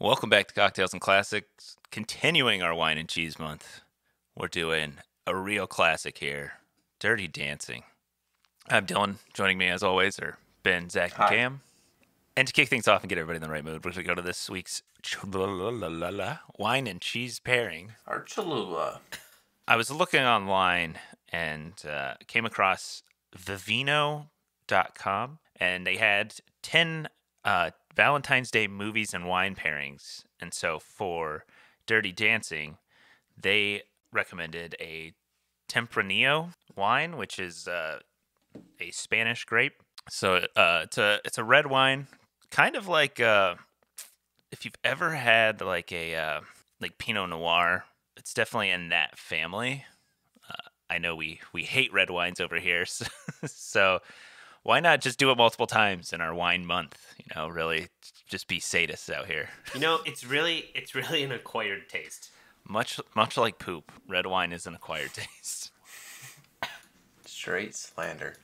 Welcome back to Cocktails and Classics. Continuing our wine and cheese month, we're doing a real classic here, Dirty Dancing. I'm Dylan. Joining me as always are Ben, Zach, and Hi. Cam. And to kick things off and get everybody in the right mood, we're going to go to this week's wine and cheese pairing. Our Cholula. I was looking online and came across Vivino.com, and they had 10 Valentine's Day movies and wine pairings. And so for Dirty Dancing, they recommended a Tempranillo wine, which is a Spanish grape. So it's a red wine, kind of like if you've ever had like a like Pinot Noir. It's definitely in that family. I know we hate red wines over here, so why not just do it multiple times in our wine month? You know, really just be sadists out here. You know, it's really an acquired taste. Much like poop, red wine is an acquired taste. Straight slander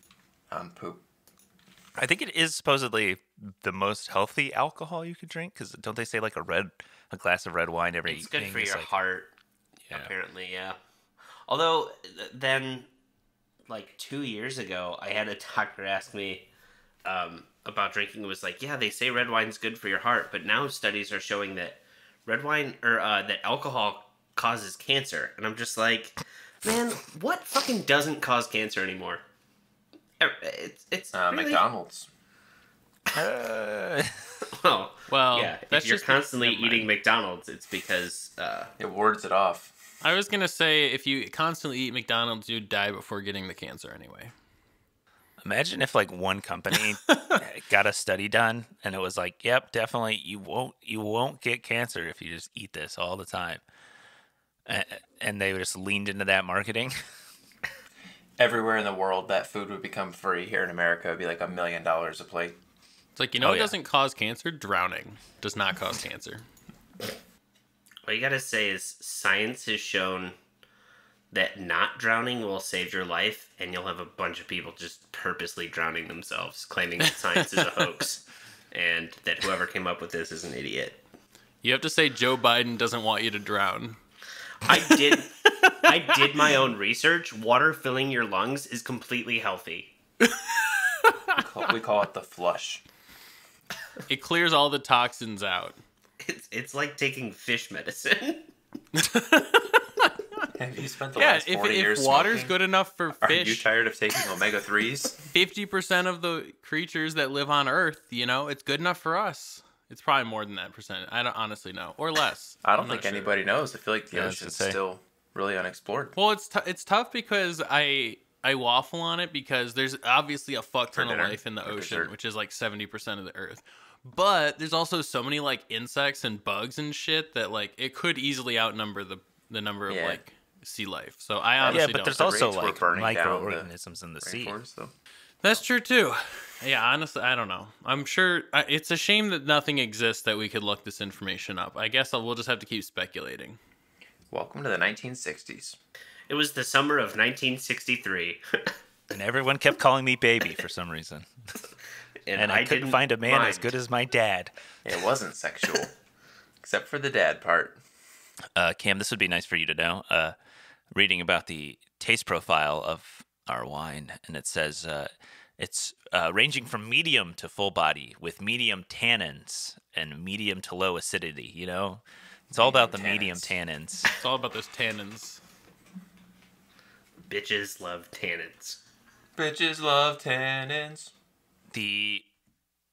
on poop. I think it is supposedly the most healthy alcohol you could drink, because don't they say like a glass of red wine every It's good evening for is your like, heart, yeah. apparently, yeah. Although, then, like 2 years ago, I had a doctor ask me about drinking. It was like, yeah, they say red wine's good for your heart, but now studies are showing that red wine, or that alcohol causes cancer. And I'm just like, man, what fucking doesn't cause cancer anymore? It's really... McDonald's. Well, Well, yeah, that's if you're just constantly never mind. eating McDonald's, it's because... It wards it off. I was gonna say if you constantly eat McDonald's, you'd die before getting the cancer anyway. Imagine if like one company got a study done and it was like, yep, definitely you won't get cancer if you just eat this all the time. And they just leaned into that marketing. Everywhere in the world, that food would become free. Here in America, it would be like $1 million a plate. It's like, Oh, what yeah. doesn't cause cancer? Drowning does not cause cancer. What you gotta say is science has shown that not drowning will save your life, and you'll have a bunch of people just purposely drowning themselves, claiming that science is a hoax, and that whoever came up with this is an idiot. You have to say Joe Biden doesn't want you to drown. I did my own research. Water filling your lungs is completely healthy. We call it the flush. It clears all the toxins out. It's like taking fish medicine. Have you spent the Yeah, last 40 years if water's smoking? good enough for Are you fish, tired of taking omega-3s? 50% of the creatures that live on Earth, it's good enough for us. It's probably more than that percent. I don't honestly know, or less. I don't I'm not think sure. anybody knows. I feel like the Yeah, I was gonna ocean's say. still really unexplored. Well, it's tough because I waffle on it because there's obviously a fuck ton For of dinner, life in the for ocean, dessert. which is like 70% of the Earth. But there's also so many like insects and bugs and shit that like it could easily outnumber the number of Yeah. like sea life. So I honestly Yeah, but don't. there's The also rates were like burning down the microorganisms in the sea. Rainforest, though. That's true too. Yeah, honestly, I don't know. I'm sure it's a shame that nothing exists that we could look this information up. I guess we'll just have to keep speculating. Welcome to the 1960s. It was the summer of 1963. And everyone kept calling me baby for some reason. And I couldn't didn't find a man as mind. good as my dad. It wasn't sexual, except for the dad part. Cam, this would be nice for you to know. Reading about the taste profile of our wine, and it says it's ranging from medium to full body with medium tannins and medium to low acidity. You know, it's all about the medium tannins. It's all about those tannins. Bitches love tannins. Bitches love tannins. The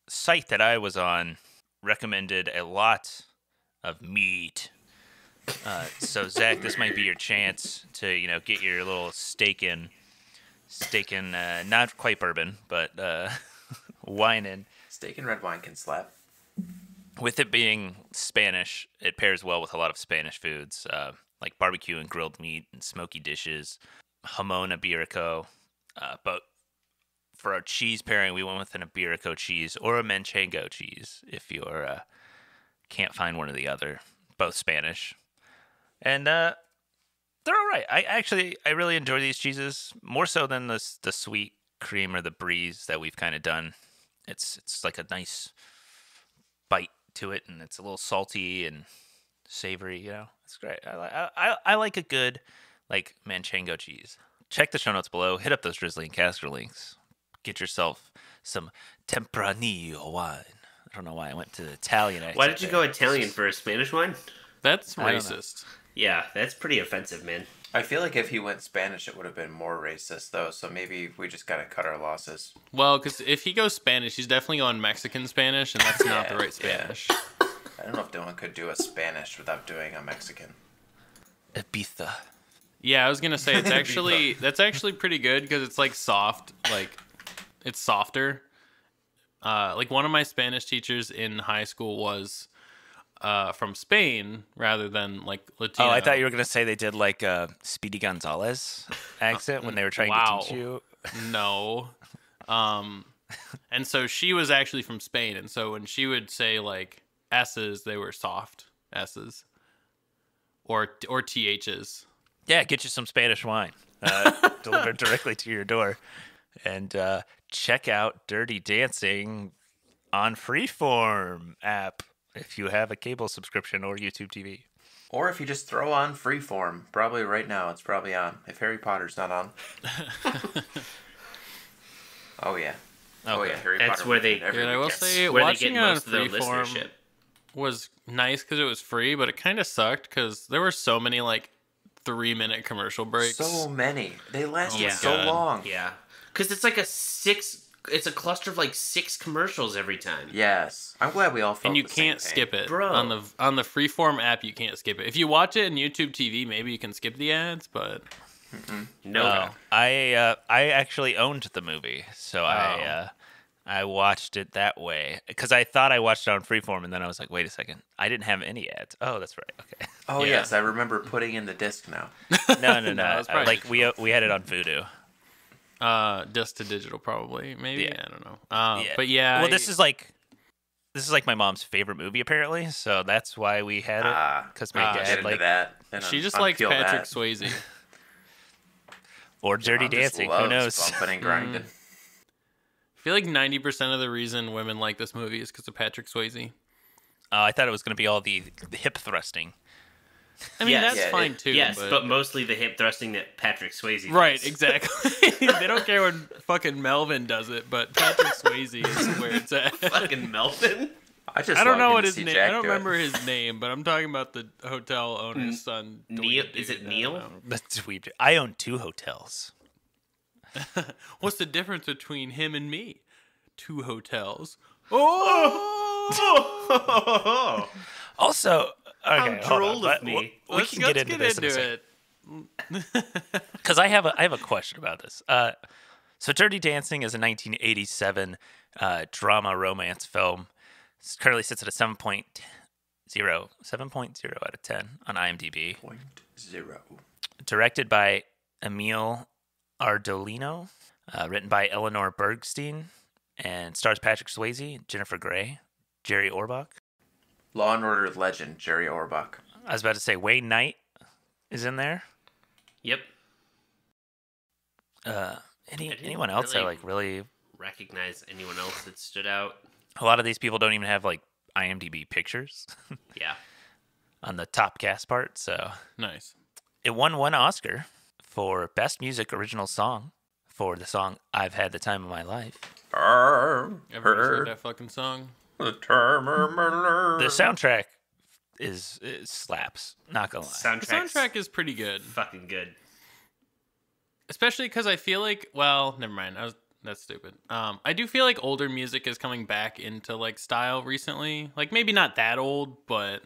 site that I was on recommended a lot of meat. So Zach, this might be your chance to get your little steak in, not quite bourbon, but wine in. Steak and red wine can slap. With it being Spanish, it pairs well with a lot of Spanish foods, like barbecue and grilled meat and smoky dishes, jamon iberico. But for our cheese pairing, we went with an iberico cheese or a manchego cheese if you can't find one or the other. Both Spanish. And they're all right. I really enjoy these cheeses more so than the sweet cream or the brie that we've kind of done. It's like a nice bite to it, and it's a little salty and savory. It's great. I like a good like manchego cheese. Check the show notes below. Hit up those Drizzly and Casker links. Get yourself some Tempranillo wine. I don't know why I went to the Italian accent. Why did you go Italian for a Spanish wine? That's racist. Yeah, that's pretty offensive, man. I feel like if he went Spanish, it would have been more racist, though. So maybe we just gotta cut our losses. Well, because if he goes Spanish, he's definitely going Mexican Spanish, and that's not the right Spanish. I don't know if Dylan could do a Spanish without doing a Mexican. Ibiza. Yeah, I was gonna say that's actually pretty good because it's like soft, like it's softer. Like one of my Spanish teachers in high school was from Spain rather than like Latino. Oh, I thought you were gonna say they did like a Speedy Gonzalez accent when they were trying to teach you. No. And so she was actually from Spain, and so when she would say like S's, they were soft S's. Or THs. Yeah, get you some Spanish wine delivered directly to your door. And check out Dirty Dancing on Freeform app if you have a cable subscription or YouTube TV. Or if you just throw on Freeform, probably right now it's probably on. If Harry Potter's not on. Oh yeah. Oh yeah, Harry That's Potter. where they. Dude, I will say where they watching get it on most of their Freeform listenership. was nice because it was free, but it kind of sucked because there were so many like 3-minute commercial breaks. So many. They lasted Yeah. so God. long. Yeah, because it's like it's a cluster of like 6 commercials every time. Yes. I'm glad we all felt and you the same can't pain. skip it. Bro. On the Freeform app, you can't skip it. If you watch it in YouTube TV, maybe you can skip the ads, but No. I actually owned the movie, so I watched it that way because I thought I watched it on Freeform, and then I was like, wait a second, I didn't have any ads. Oh, that's right. Okay. Oh Yeah. yes, I remember putting in the disc now. No. it's probably Like we had it on Voodoo. disc to digital probably. Maybe Yeah. I don't know. Yeah. But yeah. Well, this is like my mom's favorite movie apparently, so that's why we had it. Because my Get dad into like that. and she just unpeel likes Patrick that. Swayze. or Dirty Mom just Dancing. Who loves knows? Bumping and grinding. I feel like 90% of the reason women like this movie is because of Patrick Swayze. I thought it was going to be all the hip thrusting. I mean, Yes. that's Yeah, fine too. Yes, but mostly the hip thrusting that Patrick Swayze does. Right, exactly. They don't care when fucking Melvin does it, but Patrick Swayze is where it's at. Fucking Melvin. I just I don't know logged in what to his see name. Jack I don't do it. remember his name, but I'm talking about the hotel owner's son. Neil? Dude, Is it I don't Neil? know. That's weird. I own 2 hotels. What's the difference between him and me? 2 hotels. Oh! Also, okay, How hold on. droll of me. We Let's can get into this in a second. it. Because I have a question about this. So Dirty Dancing is a 1987 drama romance film. It currently sits at a 7.0 out of 10 on IMDb. 0.0. Directed by Emil Ardolino. Written by Eleanor Bergstein. And stars Patrick Swayze, Jennifer Grey, Jerry Orbach. Law and Order legend Jerry Orbach. I was about to say Wayne Knight is in there. Yep. Anyone else that really- like really? Recognize anyone else that stood out? A lot of these people don't even have like IMDb pictures Yeah. on the top cast part. So Nice. it won 1 Oscar for Best Music Original Song for the song "I've Had the Time of My Life." Everybody's heard that fucking song? The soundtrack is slaps. Not gonna lie. The soundtrack is pretty good. fucking good. Especially because I feel like, well, never mind. That's stupid. I do feel like older music is coming back into like style recently. Like maybe not that old, but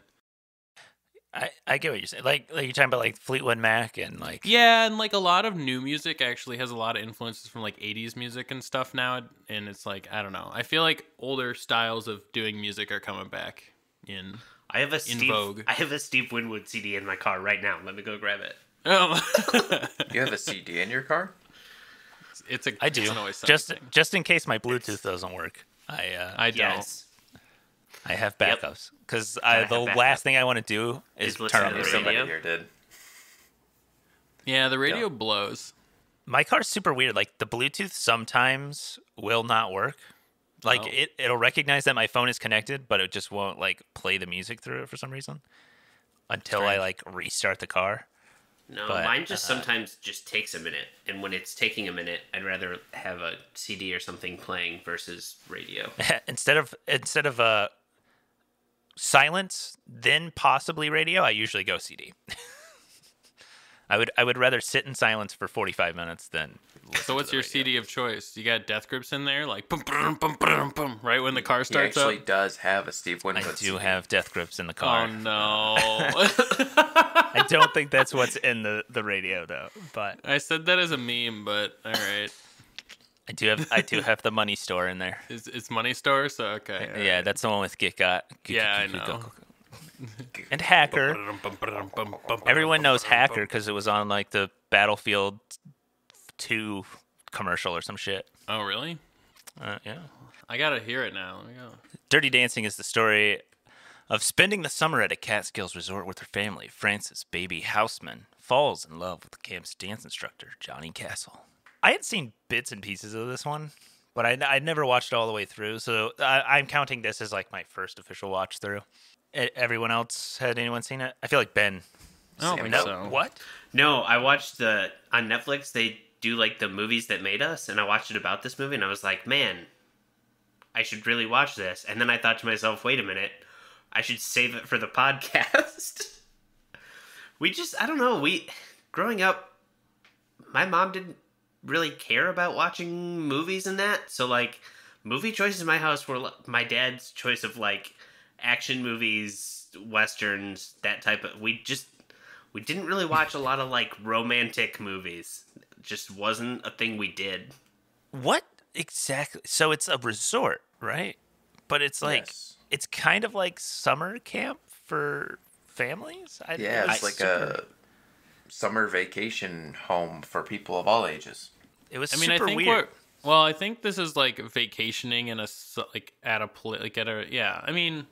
I get what you're saying. Like you're talking about like Fleetwood Mac and like yeah, and like a lot of new music actually has a lot of influences from like 80s music and stuff now. And it's like, I don't know. I feel like older styles of doing music are coming back in. I have a vogue. I have a Steve Winwood CD in my car right now. Let me go grab it. Oh, You have a CD in your car? I do. It's an always Just in case my Bluetooth doesn't work. I don't. Yes. I have Yep. backups because Gotta the have backup. last thing I want to do is Is listen turn on to the the radio. Somebody radio? here did. Yeah, the radio blows. My car's super weird. Like the Bluetooth sometimes will not work, Like Oh. it'll recognize that my phone is connected, but it just won't like play the music through it for some reason until I Strange. like restart the car. No, But, mine just sometimes just takes a minute, and when it's taking a minute, I'd rather have a CD or something playing versus radio. instead of silence, then possibly radio, I usually go CD. I would rather sit in silence for 45 minutes than listen So what's to the your radio. CD of choice? You got Death Grips in there, like bum, bum, bum, bum, bum, right when the car He starts actually up. does have a Steve I Winwood do CD. have Death Grips in the Oh car. no! I don't think that's what's in the radio though, but I said that as a meme, but all right, I do have the money store in there. it's Money Store, so okay. all Yeah, right. that's the one with Get Got. Yeah, I know. And Hacker. Everyone knows Hacker because it was on like the Battlefield 2 commercial or some shit. Oh really? Yeah. I gotta hear it now. Let me go. Dirty Dancing is the story of spending the summer at a Catskills resort with her family. Frances, baby Houseman, falls in love with the camp's dance instructor, Johnny Castle. I had seen bits and pieces of this one, but I never watched it all the way through, so I'm counting this as like my first official watch through. Everyone else, had anyone seen it? I feel like Ben. I don't think No. so. What? No, I watched on Netflix. They do like the movies that made us, and I watched it about this movie, and I was like, man, I should really watch this. And then I thought to myself, wait a minute, I should save it for the podcast. I don't know. Growing up, my mom didn't really care about watching movies and that. So like, movie choices in my house were my dad's choice of like action movies, westerns, that type of. We didn't really watch a lot of like romantic movies. It just wasn't a thing we did. What exactly? So it's a resort, right? But it's like Yes. it's kind of like summer camp for families. Yeah, it's like a summer vacation home for people of all ages. It was I mean, I super think weird. well, I think this is like vacationing in like at a like at a yeah. I mean,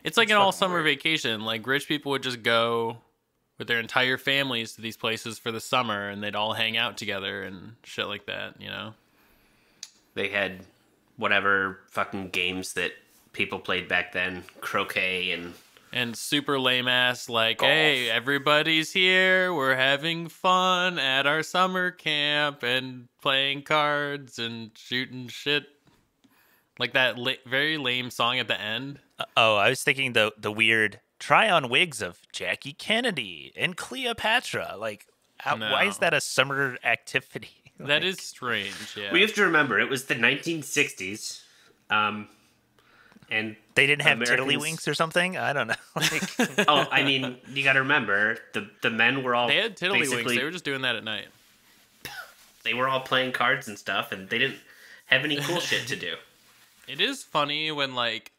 it's like It's an all fucking summer weird. vacation. Like rich people would just go with their entire families to these places for the summer, and they'd all hang out together and shit like that. You know. They had whatever fucking games that people played back then, croquet And super lame ass, like, Golf. hey, everybody's here. We're having fun at our summer camp and playing cards and shooting shit. Like that very lame song at the end. Oh, I was thinking the weird try on wigs of Jackie Kennedy and Cleopatra. Like, why is No. that a summer activity? That is strange, yeah. we have to remember it was the 1960s, and They didn't have Americans- tiddlywinks or something. I don't know. Like, oh, I mean, you got to remember the men were all They had tiddlywinks. basically- They were just doing that at night. they were all playing cards and stuff, and they didn't have any cool shit to do. It is funny when, like,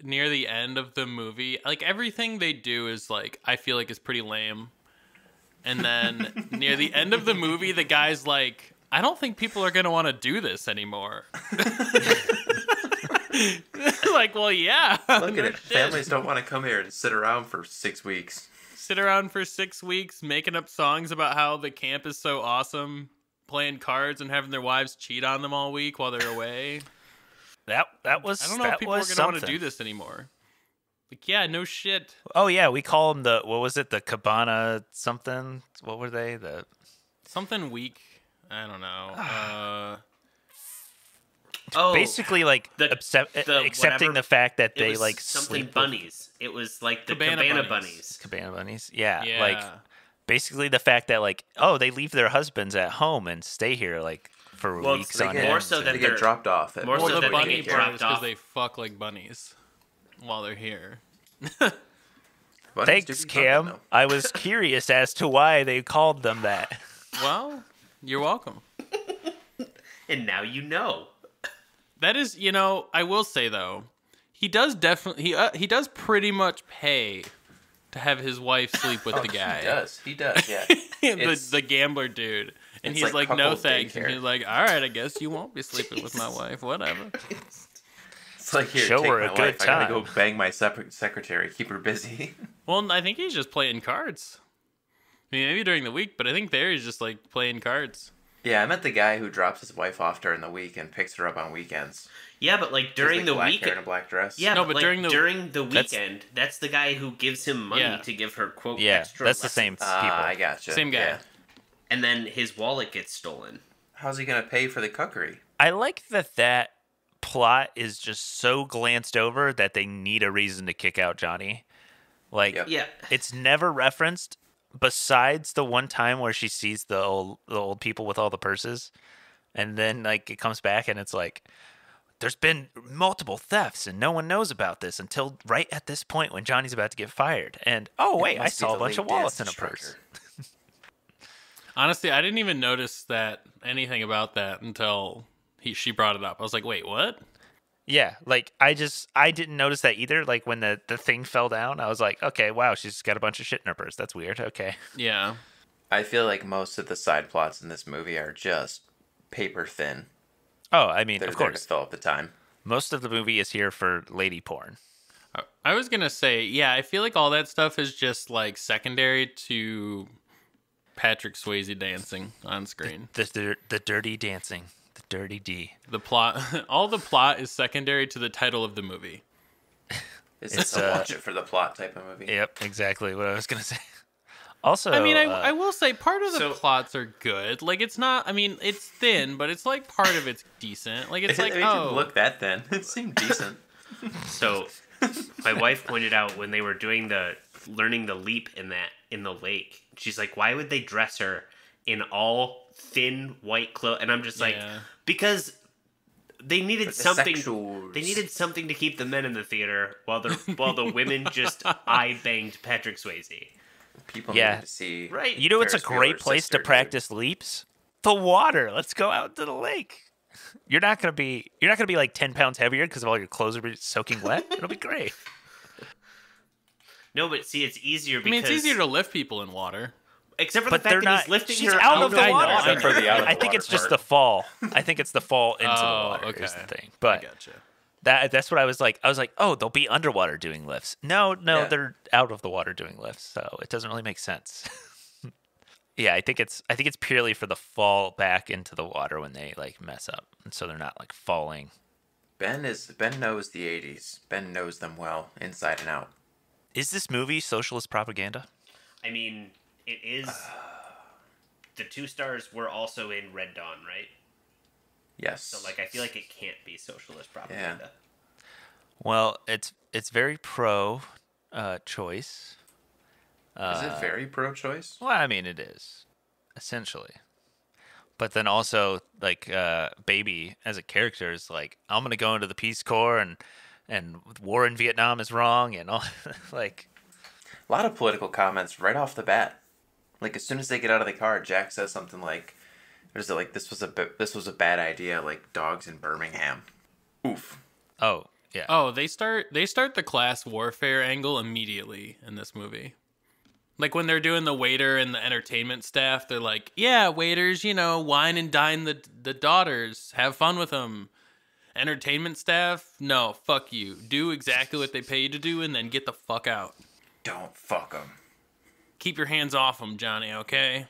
near the end of the movie, like, everything they do is, like, I feel like is pretty lame. And then near the end of the movie, the guy's like, I don't think people are going to want to do this anymore. Like, well, yeah. Look no at it. shit. Families don't want to come here to sit around for 6 weeks. Sit around for 6 weeks making up songs about how the camp is so awesome, playing cards and having their wives cheat on them all week while they're away. that was. I don't know that if people are was going to want to something. do this anymore. Like, yeah, no shit. Oh yeah, we call them the what was it? The Cabana something. What were they? The Something weak. I don't know. Oh, basically like the accepting whatever- the fact that it they was like something sleep with bunnies. It was like the Cabana cabana bunnies. bunnies. Cabana bunnies. Yeah, Yeah. like basically the fact that like they leave their husbands at home and stay here like for Well, weeks they on get- end. more so They than get they're dropped off. At more Well, so the that they bunny get part dropped is because off. they fuck like bunnies while they're here. Bunnies do Thanks, be fucking, Cam. though. I was curious as to why they called them that. Well, you're welcome. And now you know. That is, I will say though, he does definitely he does pretty much pay to have his wife sleep with the guy. He does, yeah. the gambler dude. And it's he's like like, no couple thanks. And daycare. he's like, all right, I guess you won't be sleeping with my wife. Whatever. It's like, here, Show take her my a wife. good I gotta time. go bang my secretary, keep her busy. Well, I think he's just playing cards. I mean, maybe during the week, but I think there he's just like playing cards. Yeah, I met the guy who drops his wife off during the week and picks her up on weekends. Yeah, but like during the black week, hair and a black dress. yeah, No, but but like, during the- weekend, that's the guy who gives him money Yeah. to give her quote Yeah, extra that's the lessons. same people. I gotcha. Same guy. Yeah. And then his wallet gets stolen. How's he gonna pay for the cookery? I like that plot is just so glanced over that they need a reason to kick out Johnny. Like, Yep. Yeah, it's never referenced besides the one time where she sees the old people with all the purses, and then like it comes back and it's like there's been multiple thefts and no one knows about this until right at this point when Johnny's about to get fired. And oh It wait, I must be saw a the bunch of late wallets dance in a purse. instructor. Honestly, I didn't even notice that anything about that until she brought it up. I was like, wait, what? Yeah, like I didn't notice that either. Like when the thing fell down, I was like, okay, wow, she's got a bunch of shit in her purse. That's weird. Okay. Yeah. I feel like most of the side plots in this movie are just paper thin. Oh, I mean, They're of there course. to fill up the time. Most of the movie is here for lady porn. I was going to say, yeah, I feel like all that stuff is just like secondary to Patrick Swayze dancing on screen. The dirty dancing, the dirty D. The plot, all the plot is secondary to the title of the movie. It's It's, a watch it for the plot type of movie. Yep, exactly what I was gonna say. Also, I mean, I will say part of the so- plots are good. Like, it's not, I mean, it's thin, but it's like part of it's decent. Like, it's like, It didn't look that thin. It seemed decent. So, my wife pointed out when they were doing learning the leap in the lake, she's like, "Why would they dress her in all thin white clothes?" And I'm just like, Yeah. because they needed But the something. sexuals. They needed something to keep the men in the theater while the women just eye banged Patrick Swayze. People Yeah. needed to see. Right. you know, it's a Ferris great Bueller's place sister, to dude. practice leaps. The water. Let's go out to the lake. You're not gonna be like 10 pounds heavier because of all your clothes are soaking wet. It'll be great. No, but see, it's easier I because mean, it's easier to lift people in water. except for But the they're fact that not. he's lifting She's her out of the I know, water. I Except for the out of the I think water it's just part. the fall. I think it's the fall into the Oh, water okay. is the thing. I But gotcha. that's what I was like. I was like, oh, they'll be underwater doing lifts. No, Yeah. they're out of the water doing lifts. So it doesn't really make sense. Yeah, I think it's purely for the fall back into the water when they like mess up, and so they're not like falling. Ben knows the 80s. Ben knows them well, inside and out. Is this movie socialist propaganda? I mean, it is. The 2 stars were also in Red Dawn, right? Yes. So, like, I feel like it can't be socialist propaganda. Well, it's very pro choice. Is it very pro-choice? Well, I mean, it is essentially, but then also like Baby as a character is like, I'm gonna go into the Peace Corps and war in Vietnam is wrong and all like. A lot of political comments right off the bat. Like as soon as they get out of the car, Jack says something like, "What is it like? This was a bad idea. Like dogs in Birmingham." Oof. Oh yeah. Oh, they start the class warfare angle immediately in this movie. Like when they're doing the waiter and the entertainment staff, they're like, "Yeah, waiters, wine and dine the daughters, have fun with them." Entertainment staff, no, fuck you. Do exactly what they pay you to do, and then get the fuck out. Don't fuck them. Keep your hands off them, Johnny. Okay.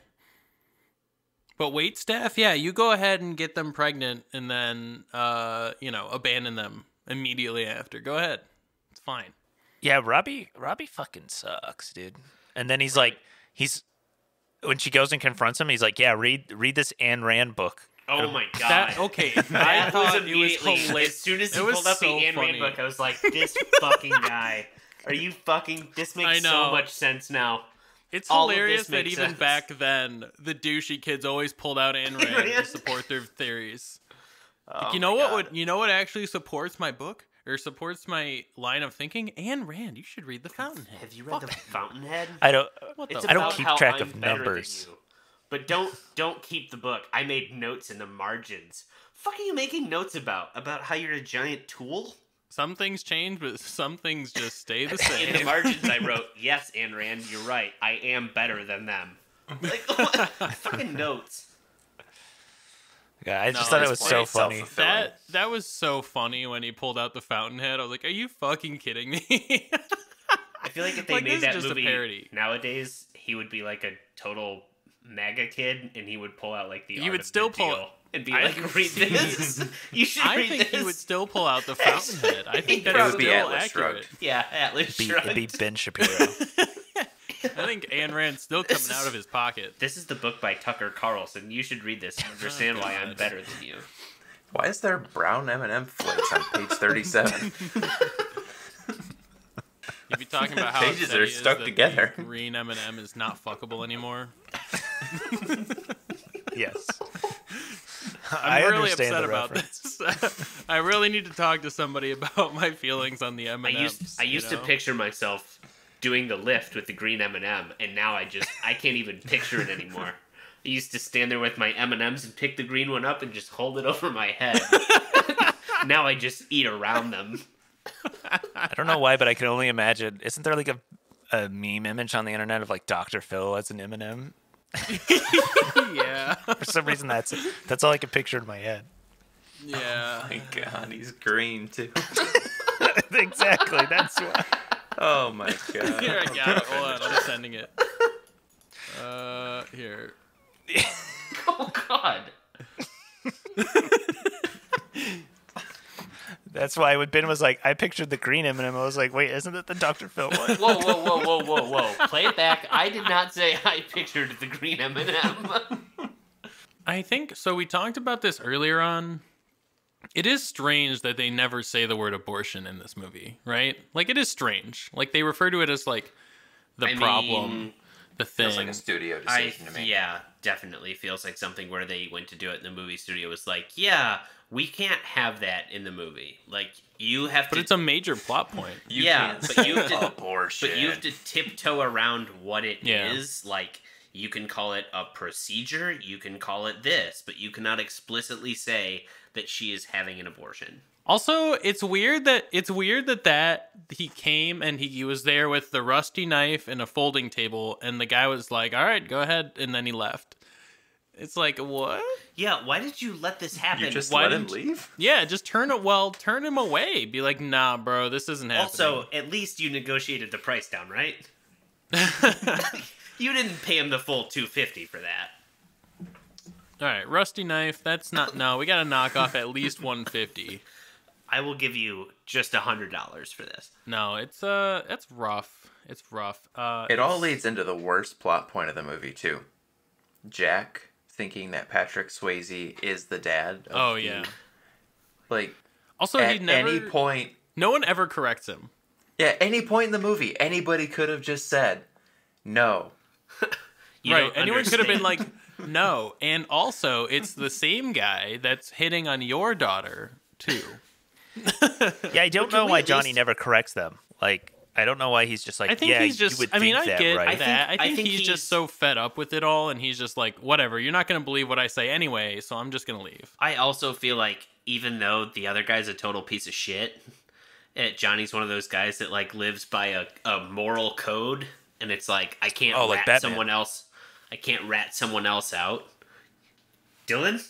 But wait staff, yeah, you go ahead and get them pregnant, and then abandon them immediately after. Go ahead, it's fine. Yeah, Robbie fucking sucks, dude. And then when she goes and confronts him, he's like, "Yeah, read this Ayn Rand book." Oh my god. That okay? I That was thought it was immediately, hilarious. as soon as he It was pulled up the so Ayn funny. Rand book, I was like, this fucking guy. Are you fucking... This I makes so know. much sense now. It's All of hilarious this that makes even sense. back then, the douchey kids always pulled out Ayn Rand to Rand. support their theories. Oh Like, you know what actually supports my book or supports my line of thinking? Ayn Rand. You should read The Fountainhead. Have you read The Fountainhead? I don't. It's I don't about keep how track I'm of better than numbers. you. But don't keep the book. I made notes in the margins. Fuck are you making notes about? About how you're a giant tool? Some things change, but some things just stay the In the same. margins, I wrote, "Yes, Ayn Rand, you're right. I am better than them." Like, what? Fucking notes. Yeah, I just No, thought it it's was so plenty funny. self-fulfilling. That was so funny when he pulled out the Fountainhead. I was like, "Are you fucking kidding me?" I feel like if they Like, made this is that just a movie parody. nowadays, he would be like a total MAGA kid, and he would pull out like the He Art would of still the pull Deal and be I like, think- read this. You should I read think this. he would still pull out the Fountainhead. I think that It is would be still Atlas accurate. Shrugged. Yeah, Atlas It'd be Shrugged. Ben Shapiro. I think Ayn Rand's still coming out of his pocket. This is the book by Tucker Carlson. You should read this and understand why I'm better than you. Why is there brown M&M flakes on page 37? You'd be talking about how Pages upset are he is stuck that together. the green M&M is not fuckable anymore. Yes. I'm I really understand upset the about reference. this. I really need to talk to somebody about my feelings on the M&Ms. I used to picture myself doing the lift with the green M&M, and now I can't even picture it anymore. I used to stand there with my M&Ms and pick the green one up and just hold it over my head. Now I just eat around them. I don't know why, but I can only imagine. Isn't there like a meme image on the internet of like Dr. Phil as an M&M? Yeah. For some reason, that's all I can picture in my head. Yeah. My God, he's green too. Exactly. That's why. Oh my God. Here, I got it. Hold on. I'm sending it. Here. Oh, God. That's why when Ben was like, I pictured the green M&M, I was like, wait, isn't it the Dr. Phil one? Whoa. Play it back. I did not say I pictured the green M&M. I think so. We talked about this earlier on. It is strange that they never say the word abortion in this movie, right? Like, it is strange. Like, they refer to it as like the problem, the thing. Feels like a studio decision to me. Yeah, definitely feels like something where they went to do it and the movie studio was like, yeah, we can't have that in the movie. Like, you have to... But it's a major plot point. You Yeah, can't but you have say to- abortion. But you have to tiptoe around what it is. Yeah. Like, you can call it a procedure, you can call it this, but you cannot explicitly say that she is having an abortion. Also, it's weird that he came and he was there with the rusty knife and a folding table, and the guy was like, "All right, go ahead," and then he left. It's like, what? Yeah, why did you let this happen? You just Why let him didn't- leave? Yeah, just turn him away. Be like, nah, bro, this isn't happening. Also, at least you negotiated the price down, right? You didn't pay him the full $250 for that. all right, rusty knife. That's not. No, we got to knock off at least $150. I will give you just $100 for this. No, it's rough. It's rough. It all leads into the worst plot point of the movie, too. Jack thinking that Patrick Swayze is the dad. Oh the, yeah. Like, Also, at he never. any point... No one ever corrects him. Yeah, any point in the movie, anybody could have just said, no. You Right. don't Anyone could have been understand. like, no. And also, it's the same guy that's hitting on your daughter too. Yeah, I don't But can know we why at Johnny least- never corrects them. Like, I don't know why he's just like, I think yeah, he's just. you would I mean, think I that, get right? that. I think he's he's- just so fed up with it all, and he's just like, whatever. You're not gonna believe what I say anyway, so I'm just gonna leave. I also feel like even though the other guy's a total piece of shit, Johnny's one of those guys that like lives by a moral code, and it's like I can't Oh, like rat Batman. someone else. I can't rat someone else out. Dylan,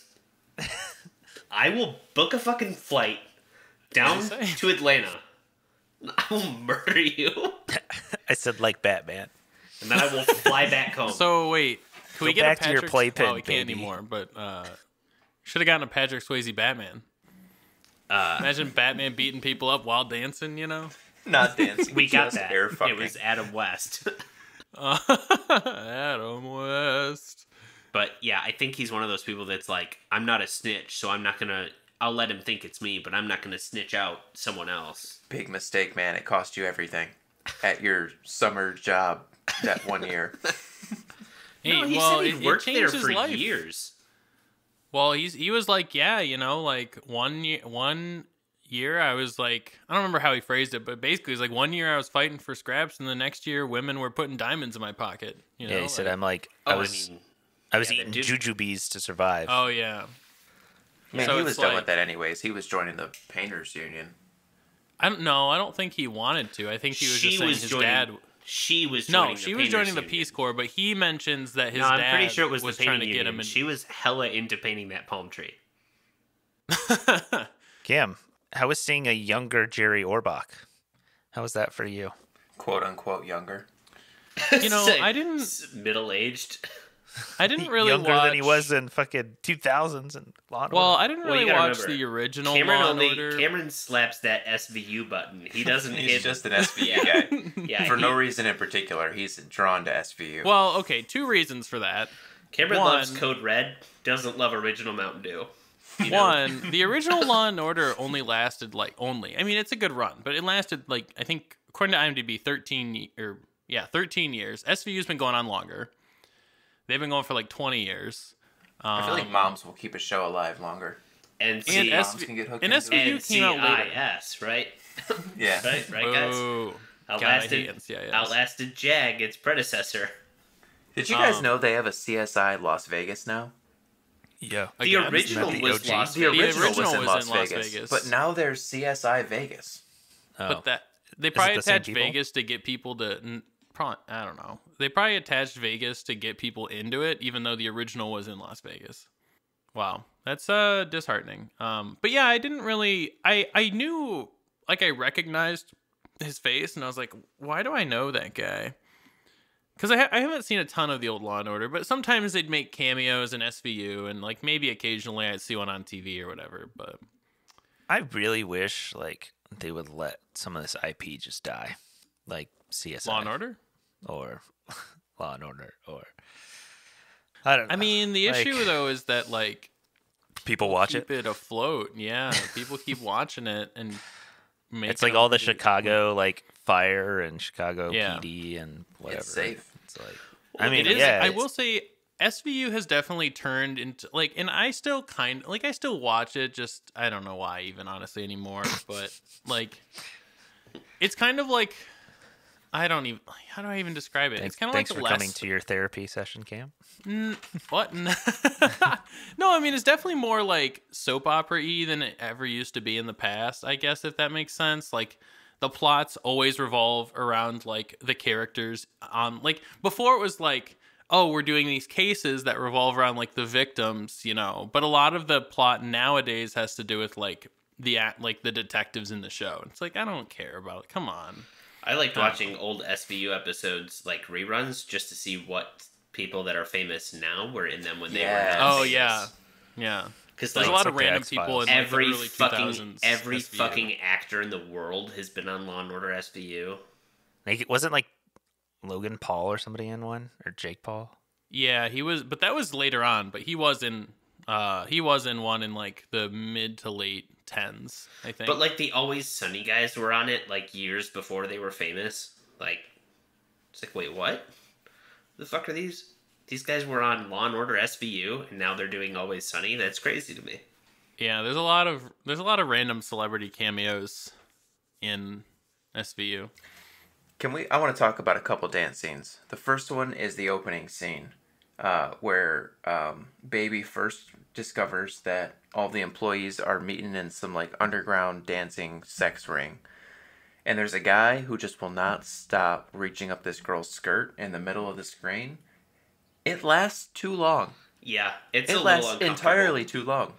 I will book a fucking flight down What'd you say? to Atlanta. I will murder you, I said like Batman. and then I will fly back home. So wait, can we Go get back a to your Patrick? playpen, well, we can't baby. anymore. But should have gotten a Patrick Swayze Batman. Imagine Batman beating people up while dancing. You know. Not dancing. we got just that. Air fucking. It was Adam West. Adam West. But yeah, I think he's one of those people that's like, I'm not a snitch, so I'm not gonna. I'll let him think it's me, but I'm not gonna snitch out someone else. Big mistake, man. It cost you everything at your summer job that 1 year. Hey, No, he well, said he it worked there changed his for life. years. Well, he was like, yeah, you know, like one year I was like, I don't remember how he phrased it, but basically it's like 1 year I was fighting for scraps, and the next year women were putting diamonds in my pocket. You know, Yeah, he said, like- I'm like, Oh, I was yeah, eating the dude- jujubes to survive. Oh yeah. Man, So he it's was done like- with that anyways. He was joining the painters union. I don't know. I don't think he wanted to. I think he was She just saying was his joining. dad. She was No, joining. she the was joining Painters the Union. Peace Corps, but he mentions that his No, dad I'm pretty sure it was, was the trying painting to get union. him. In... She was hella into painting that palm tree. Cam, how was seeing a younger Jerry Orbach? How was that for you? Quote unquote younger. You know, I didn't. Middle aged. I didn't really younger watch... than he was in fucking 2000s and Law and Well, Order. I didn't Well, really you gotta watch remember, the original Cameron Law and Order. Cameron slaps that SVU button. He doesn't He's hit. just an SVU guy. Yeah, For no reason in particular, he's drawn to SVU. Well, okay, 2 reasons for that. Cameron One- loves Code Red. Doesn't love original Mountain Dew. You know? One, the original Law and Order only lasted I mean, it's a good run, but it lasted I think according to IMDb 13 years. SVU's been going on longer. They've been going for 20 years. I feel like moms will keep a show alive longer. And moms can get hooked and into it. SVU came out later. NCIS, right? Yeah. right, guys. Oh, Outlasted Jag, its predecessor. Did you guys know they have a CSI Las Vegas now? Yeah. The Again, original the was OG? Las The Vegas. original was in Las Vegas, but now there's CSI Vegas. But that they it probably the same attached people? Vegas to get people to. I don't know. They probably attached Vegas to get people into it, even though the original was in Las Vegas. Wow, that's disheartening. But yeah, I didn't really. I knew, I recognized his face, and I was like, why do I know that guy? Because I haven't seen a ton of the old Law and Order, but sometimes they'd make cameos in SVU, and maybe occasionally I'd see one on TV or whatever. But I really wish they would let some of this IP just die, like CSI Law and Order. or Law and Order, or I don't know. I mean, the issue though is that people watch keep it afloat. Yeah, people keep watching it and It's all the Chicago fire and Chicago Yeah. PD and whatever. It's safe. It's Well, I it is- yeah. I will say SVU has definitely turned into and I still I still watch it. Just I don't know why even honestly anymore. But it's kind of I don't even. How do I even describe it? It's kind of Thanks for less. coming to your therapy session, Cam. What? No, I mean it's definitely more soap opera-y than it ever used to be in the past. I guess if that makes sense. The plots always revolve around the characters. Before it was oh, we're doing these cases that revolve around the victims, But a lot of the plot nowadays has to do with the detectives in the show. It's I don't care about it. Come on. I liked watching old SVU episodes reruns just to see what people that are famous now were in them when they were not Oh famous. yeah. Because There's a lot of random people in the every early fucking 2000s. every SVU. fucking actor in the world has been on Law and Order SVU. Wasn't Logan Paul or somebody in one, or Jake Paul? Yeah, he was, but that was later on. But he was in one in the mid to late 10s, I think. But the Always Sunny guys were on it years before they were famous. It's wait, what? The fuck are these? These guys were on Law and Order SVU, and now they're doing Always Sunny. That's crazy to me. Yeah, there's a lot of random celebrity cameos in SVU. I want to talk about a couple dance scenes. The first one is the opening scene, where Baby first discovers that all the employees are meeting in some underground dancing sex ring. And there's a guy who just will not stop reaching up this girl's skirt in the middle of the screen. It lasts too long. Yeah, it's a It little lasts uncomfortable. entirely too long.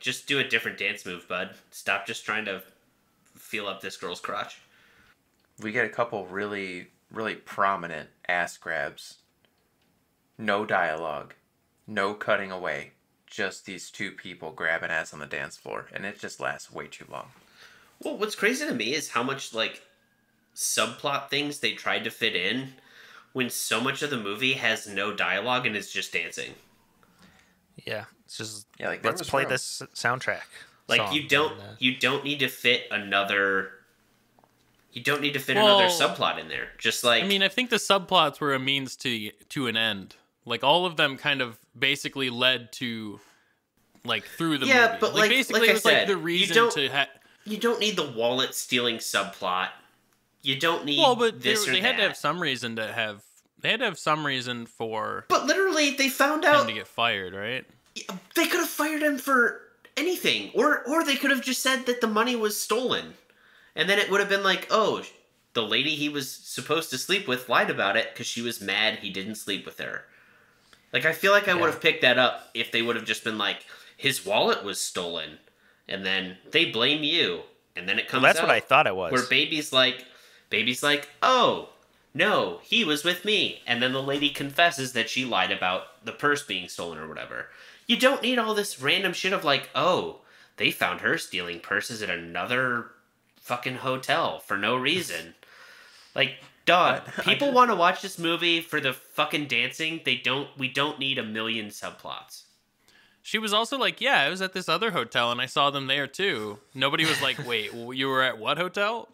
Just do a different dance move, bud. Stop just trying to feel up this girl's crotch. We get a couple really, really prominent ass grabs. No dialogue. No cutting away. Just these two people grabbing ass on the dance floor. And it just lasts way too long. Well, what's crazy to me is how much, subplot things they tried to fit in when so much of the movie has no dialogue and is just dancing. Yeah, it's just Yeah, there let's was play room. this soundtrack. song You don't need to fit another Well, subplot in there. Just I mean, I think the subplots were a means to an end. All of them kind of basically led to through the movie. Yeah, but basically I it was said, the you reason don't- to you don't need the wallet stealing subplot. You don't need but this they or had to have that. some reason for But literally, they found him out to get fired, right? they could have fired him for anything, or they could have just said that the money was stolen, and then it would have been oh, the lady he was supposed to sleep with lied about it because she was mad he didn't sleep with her. I feel I would have picked that up if they would have just been his wallet was stolen, and then they blame you, and then it comes Well, that's out what I thought it was. where baby's like, oh, no, he was with me. And then the lady confesses that she lied about the purse being stolen or whatever. You don't need all this random shit of like, oh, they found her stealing purses at another fucking hotel for no reason. Like, dog, people want to watch this movie for the fucking dancing. We don't need a million subplots. She was also like, yeah, I was at this other hotel and I saw them there too. Nobody was like, wait, you were at what hotel?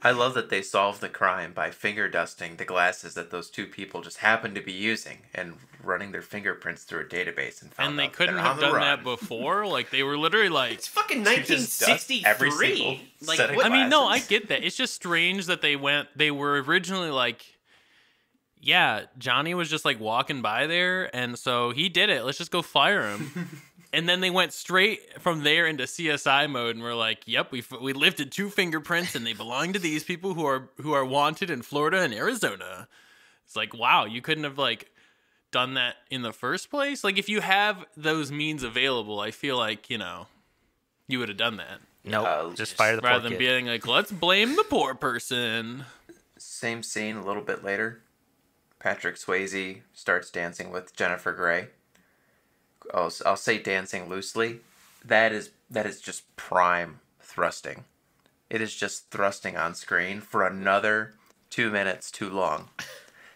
I love that they solved the crime by finger dusting the glasses that those two people just happened to be using and running their fingerprints through a database and found And they out couldn't they're have on the done run. that before. Like they were literally like, It's fucking You just dust every single 1963. Like, set of what? I mean, no, I glasses. get that. It's just strange that they were originally like, yeah, Johnny was just like walking by there, and so he did it. Let's just go fire him. And then they went straight from there into CSI mode, and we're like, yep, we lifted 2 fingerprints, and they belong to these people who are wanted in Florida and Arizona. It's like, wow, you couldn't have like done that in the first place. Like if you have those means available, I feel like, you would have done that. Nope. Just fire the poor Rather than kid. being like, let's blame the poor person. Same scene a little bit later. Patrick Swayze starts dancing with Jennifer Grey. I'll say dancing loosely. That is just prime thrusting. It is just thrusting on screen for another 2 minutes too long.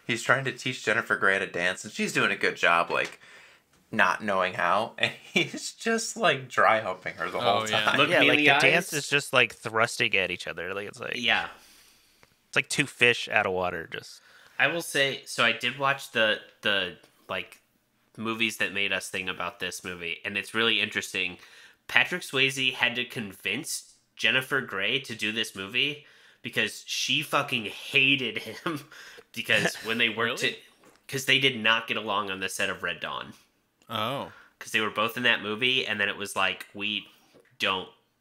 He's trying to teach Jennifer Grey to dance, and she's doing a good job, like, not knowing how. And he's just, like, dry humping her the whole yeah. time. Look Yeah, me in like the the eyes. dance is just like thrusting at each other. Like it's like 2 fish out of water. Just I will say, so I did watch the like movies that made us think about this movie, and it's really interesting. Patrick Swayze had to convince Jennifer Grey to do this movie because she fucking hated him because when they worked Really? because they did not get along on the set of Red Dawn. Oh. Because they were both in that movie, and then it was like,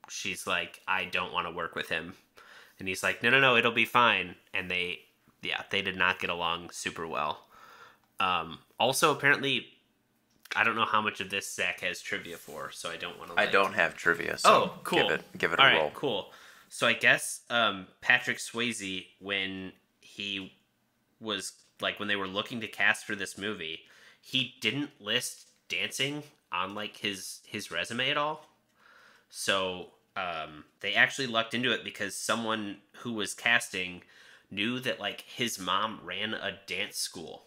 she's like, I don't want to work with him. And he's like, no, it'll be fine. And they did not get along super well. Also, apparently, I don't know how much of this Zach has trivia for, so I don't want to. I don't have trivia, so cool. give it All a right, roll. cool. So I guess Patrick Swayze, when he was like when they were looking to cast for this movie, he didn't list dancing on like his resume at all. So they actually lucked into it because someone who was casting knew that like his mom ran a dance school.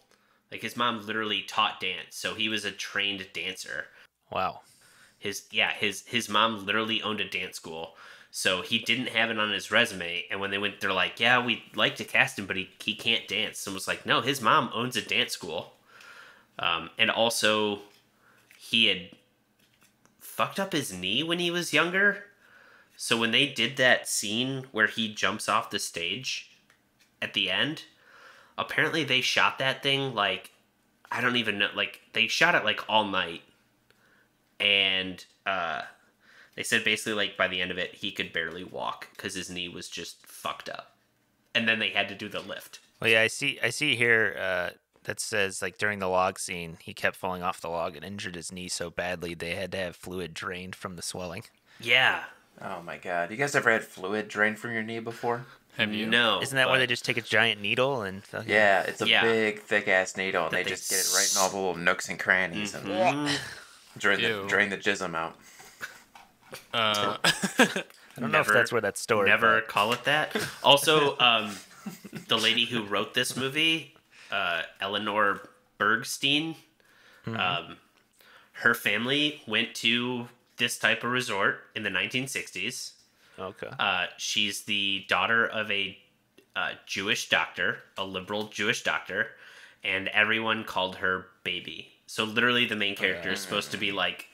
Like his mom literally taught dance, so he was a trained dancer. wow. His mom literally owned a dance school, so he didn't have it on his resume. And when they went, they're like, "Yeah, we'd like to cast him, but he can't dance." And was like, "No, his mom owns a dance school." And also, he had fucked up his knee when he was younger. So when they did that scene where he jumps off the stage at the end, apparently they shot that thing like, I don't even know, like they shot it like all night. And they said basically like by the end of it, he could barely walk because his knee was just fucked up. And then they had to do the lift. Well, yeah, I see here that says like during the log scene, he kept falling off the log and injured his knee so badly they had to have fluid drained from the swelling. Yeah. Oh my god. You guys ever had fluid drained from your knee before? Have you? No. Isn't that why but- they just take a giant needle and? Yeah, it's a Yeah. big, thick ass needle, and That they they just get it right in all the little nooks and crannies and Mhm. Ew. drain the jism out. I don't know if that's where that's stored. Never but- call it that. Also, the lady who wrote this movie, Eleanor Bergstein, her family went to this type of resort in the 1960s. Okay. She's the daughter of a Jewish doctor, a liberal Jewish doctor, and everyone called her Baby. So literally the main character is supposed to be like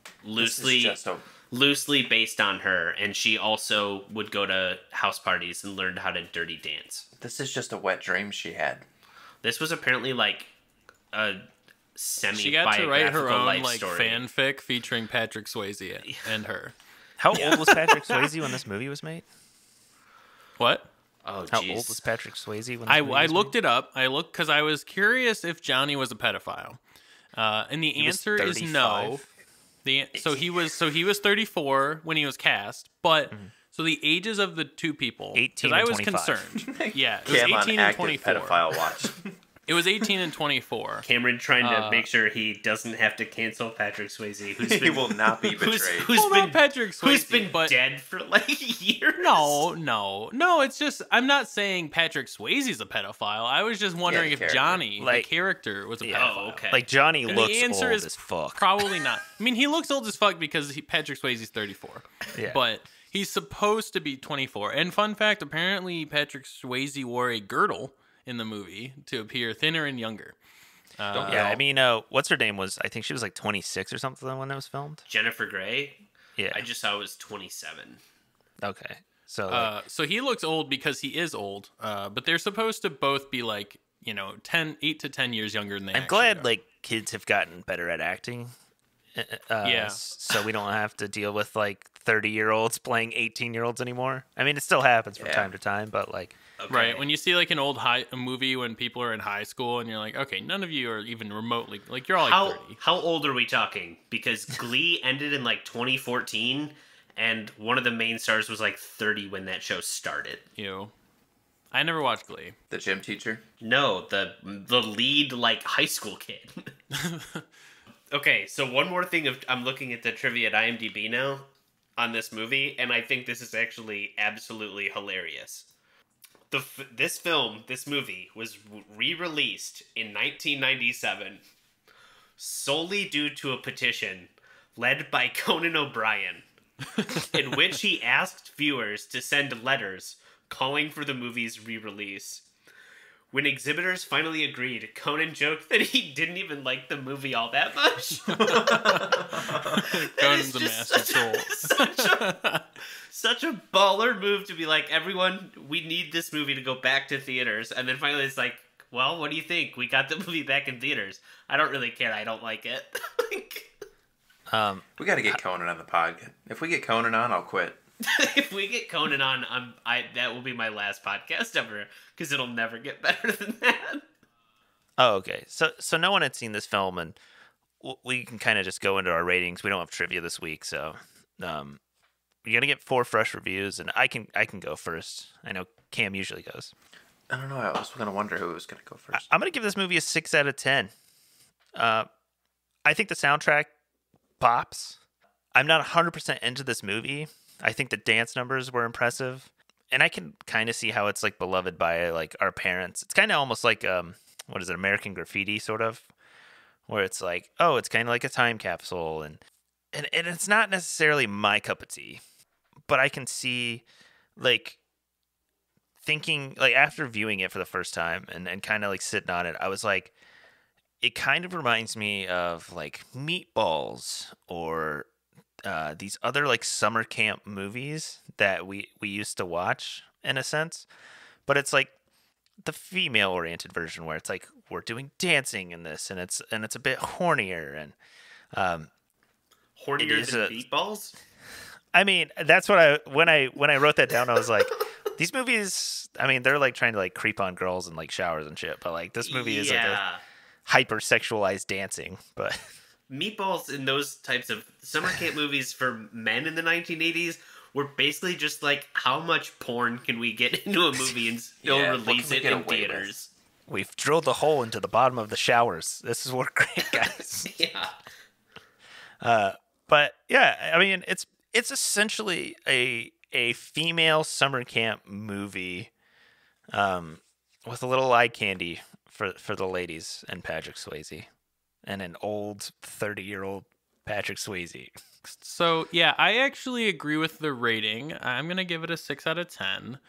This is loosely just a loosely based on her, and she also would go to house parties and learned how to dirty dance. This is just a wet dream she had. This was apparently like a She got to write her semi-biographical own life like story. fanfic featuring Patrick Swayze and her. How old was Patrick Swayze when this movie was made? What? Oh, How jeez. old was Patrick Swayze when this I movie was looked made? it up. I looked because I was curious if Johnny was a pedophile, and the He was answer is no. 35. So he was 34 when he was cast, but So the ages of the two people, 18 because I and was 25. concerned. Yeah, it was Cam on 18 and active 24. pedophile watch. It was 18 and 24. Cameron trying to make sure he doesn't have to cancel Patrick Swayze, who's He been, will not be betrayed. Well, not Patrick Swayze, who's been but dead for like years. no. It's just I'm not saying Patrick Swayze's a pedophile. I was just wondering the if character. Johnny, Like- the character, was a Yeah. pedophile. Oh, okay. Like Johnny And looks the answer old is as fuck. probably not. I mean, he looks old as fuck because Patrick Swayze's 34. Yeah. But he's supposed to be 24. And fun fact, apparently Patrick Swayze wore a girdle in the movie to appear thinner and younger. Yeah, I mean, what's her name was? I think she was like 26 or something when it was filmed. Jennifer Grey. Yeah. I just saw it was 27. Okay. So, like, So he looks old because he is old. But they're supposed to both be like, 8 to 10 years younger than they I'm actually glad are. like kids have gotten better at acting. Yeah. So we don't have to deal with like 30-year-olds playing 18-year-olds anymore. I mean, it still happens from Yeah. time to time, but like, Okay. Right, when you see like an old a movie when people are in high school and you're like, okay, none of you are even remotely like you're all like 30. How old are we talking? Because Glee ended in like 2014, and one of the main stars was like 30 when that show started. I never watched Glee. The gym teacher. No, the lead like high school kid. Okay, so one more thing I'm looking at the trivia at IMDb now on this movie, and I think this is actually absolutely hilarious. This movie was re-released in 1997 solely due to a petition led by Conan O'Brien, in which he asked viewers to send letters calling for the movie's re-release. When exhibitors finally agreed, Conan joked that he didn't even like the movie all that much. Conan's a master troll. Such a baller move to be like, everyone, we need this movie to go back to theaters. And then finally it's like, well, what do you think? We got the movie back in theaters. I don't really care. I don't like it. We got to get Conan on the pod. If we get Conan on, I'll quit. If we get Conan on, that will be my last podcast ever, because it'll never get better than that. oh, okay. So no one had seen this film, and we can kind of just go into our ratings. We don't have trivia this week, so you're gonna get 4 fresh reviews, and I can go first. I know Cam usually goes. I don't know. I was going to wonder who was going to go first. I'm gonna give this movie a 6 out of 10. I think the soundtrack pops. I'm not 100% into this movie. I think the dance numbers were impressive, and I can kind of see how it's like beloved by like our parents. It's kind of almost like what is it, American Graffiti sort of, where it's like, oh, it's kind of like a time capsule, and it's not necessarily my cup of tea, but I can see like thinking like after viewing it for the first time and kind of like sitting on it, I was like, it kind of reminds me of like Meatballs or these other like summer camp movies that we used to watch in a sense, but it's like the female oriented version where it's like we're doing dancing in this, and it's a bit hornier and Hornier than Meatballs? I mean, that's what when I wrote that down, I was like, these movies, I mean, they're like trying to like creep on girls in like showers and shit, but like this movie is like a hyper sexualized dancing, but Meatballs in those types of summer camp movies for men in the 1980s were basically just like, how much porn can we get into a movie and still Yeah, what release can we it get in away with? theaters? we've drilled a hole into the bottom of the showers. This is work great, guys. Yeah. But yeah, I mean, it's essentially a female summer camp movie, with a little eye candy for the ladies and Patrick Swayze, and an old 30-year-old Patrick Swayze. So yeah, I actually agree with the rating. I'm gonna give it a 6 out of 10.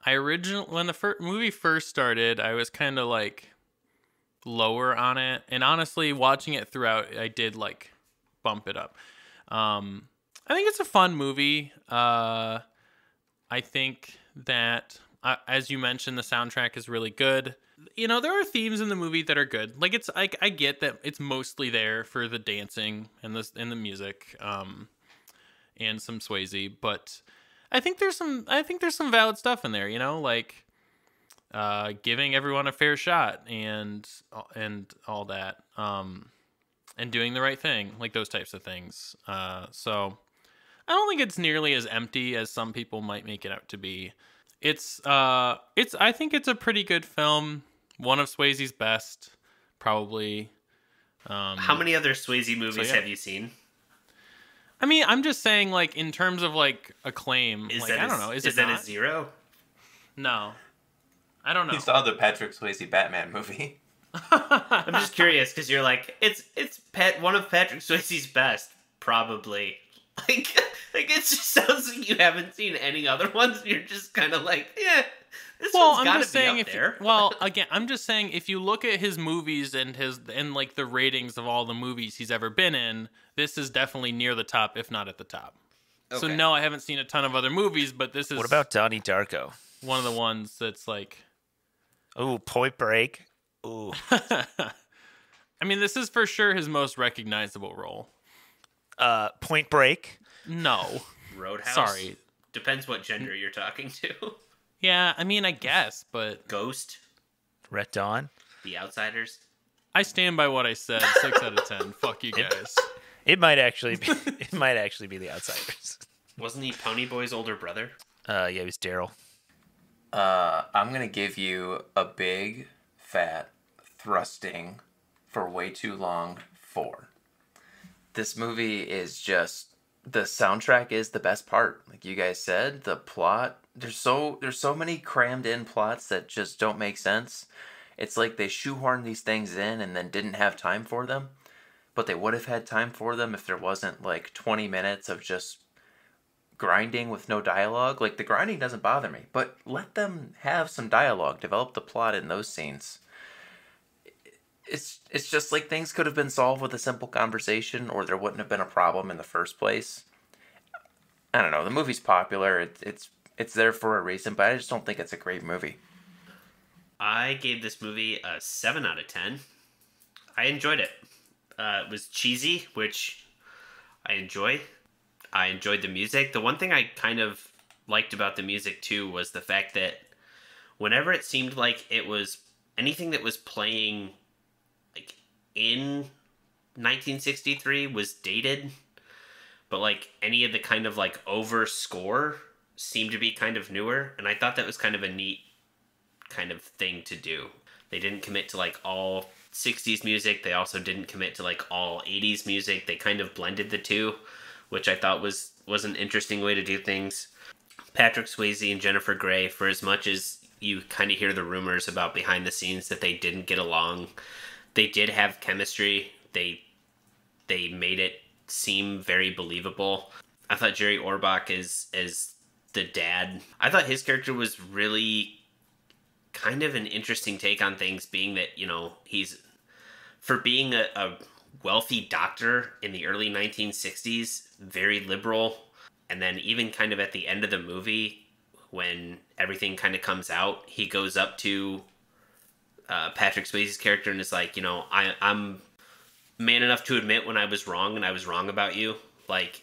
When the movie first started, I was kind of like lower on it, and honestly, watching it throughout, I did like bump it up. I think it's a fun movie. I think that, as you mentioned, the soundtrack is really good. You know, there are themes in the movie that are good. Like I get that it's mostly there for the dancing and the music, and some Swayze, but I think there's some valid stuff in there. You know, like giving everyone a fair shot and all that, and doing the right thing, like those types of things. So don't think it's nearly as empty as some people might make it out to be. I think it's a pretty good film. One of Swayze's best, probably. How many other Swayze movies yeah. have you seen? I mean, I'm just saying, like, in terms of, like, acclaim, Is like, that I don't know. Is it that not? a 0? No. I don't know. You saw the Patrick Swayze Batman movie. I'm just curious because you're like, it's one of Patrick Swayze's best, probably. Like it just sounds like you haven't seen any other ones. And you're just kind of like, yeah, this one's got to be up there. Well, again, I'm just saying if you look at his movies and like the ratings of all the movies he's ever been in, this is definitely near the top, if not at the top. Okay. So no, I haven't seen a ton of other movies, but this is. What about Donnie Darko? One of the ones that's like. Ooh, Point Break. Ooh. I mean, this is for sure his most recognizable role. Point Break. No. Roadhouse. Sorry. Depends what gender you're talking to. Yeah, I mean, I guess, but Ghost. Red Dawn. The Outsiders. I stand by what I said. 6 out of 10. Fuck you guys. It might actually be. It might actually be The Outsiders. Wasn't he Pony Boy's older brother? Yeah, he was Daryl. I'm gonna give you a big, fat, thrusting, for way too long 4. This movie is just, the soundtrack is the best part. Like you guys said, the plot, there's so many crammed in plots that just don't make sense. It's like they shoehorned these things in and then didn't have time for them, but they would have had time for them if there wasn't like 20 minutes of just grinding with no dialogue. Like, the grinding doesn't bother me, but let them have some dialogue, develop the plot in those scenes. It's just like things could have been solved with a simple conversation, or there wouldn't have been a problem in the first place. I don't know, the movie's popular, it's there for a reason, but I just don't think it's a great movie. I gave this movie a 7 out of 10. I enjoyed it. It was cheesy, which I enjoy. I enjoyed the music. The one thing I kind of liked about the music too was the fact that whenever it seemed like it was anything that was playing like in 1963 was dated, but like any of the kind of like over score seemed to be kind of newer, and I thought that was kind of a neat kind of thing to do. They didn't commit to like all 60s music. They also didn't commit to like all 80s music. They kind of blended the two, which I thought was an interesting way to do things. Patrick Swayze and Jennifer Grey, for as much as you kind of hear the rumors about behind the scenes that they didn't get along, they did have chemistry. They made it seem very believable. I thought Jerry Orbach as the dad, I thought his character was really kind of an interesting take on things, being that, you know, he's, for being a wealthy doctor in the early 1960s, very liberal. And then even kind of at the end of the movie, when everything kind of comes out, he goes up to Patrick Swayze's character and is like, you know, I'm man enough to admit when I was wrong, and I was wrong about you. Like,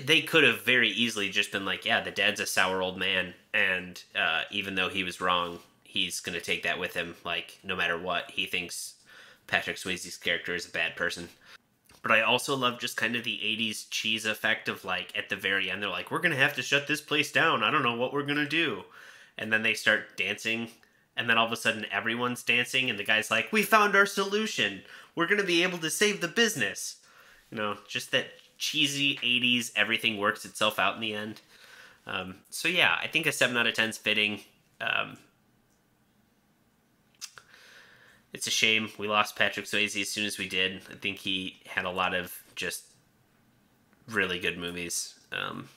they could have very easily just been like, yeah, the dad's a sour old man, and even though he was wrong, he's going to take that with him. Like, no matter what, he thinks Patrick Swayze's character is a bad person. But I also love just kind of the 80s cheese effect of, like, at the very end, they're like, we're going to have to shut this place down. I don't know what we're going to do. And then they start dancing, and then all of a sudden everyone's dancing, and the guy's like, we found our solution. We're going to be able to save the business. You know, just that cheesy 80s, everything works itself out in the end. So yeah, I think a 7 out of 10 is fitting. It's a shame we lost Patrick Swayze as soon as we did. I think he had a lot of just really good movies. And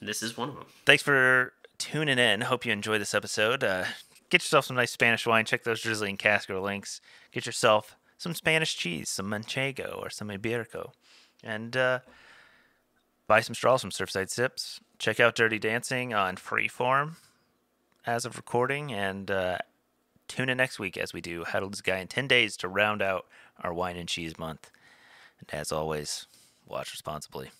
this is one of them. Thanks for tuning in. Hope you enjoyed this episode. Get yourself some nice Spanish wine. Check those Drizzly and Casco links. Get yourself some Spanish cheese, some Manchego or some Iberico. And buy some straws from Surfside Sips. Check out Dirty Dancing on Freeform as of recording. And tune in next week as we do How to Lose a Guy in 10 Days to round out our wine and cheese month. And as always, watch responsibly.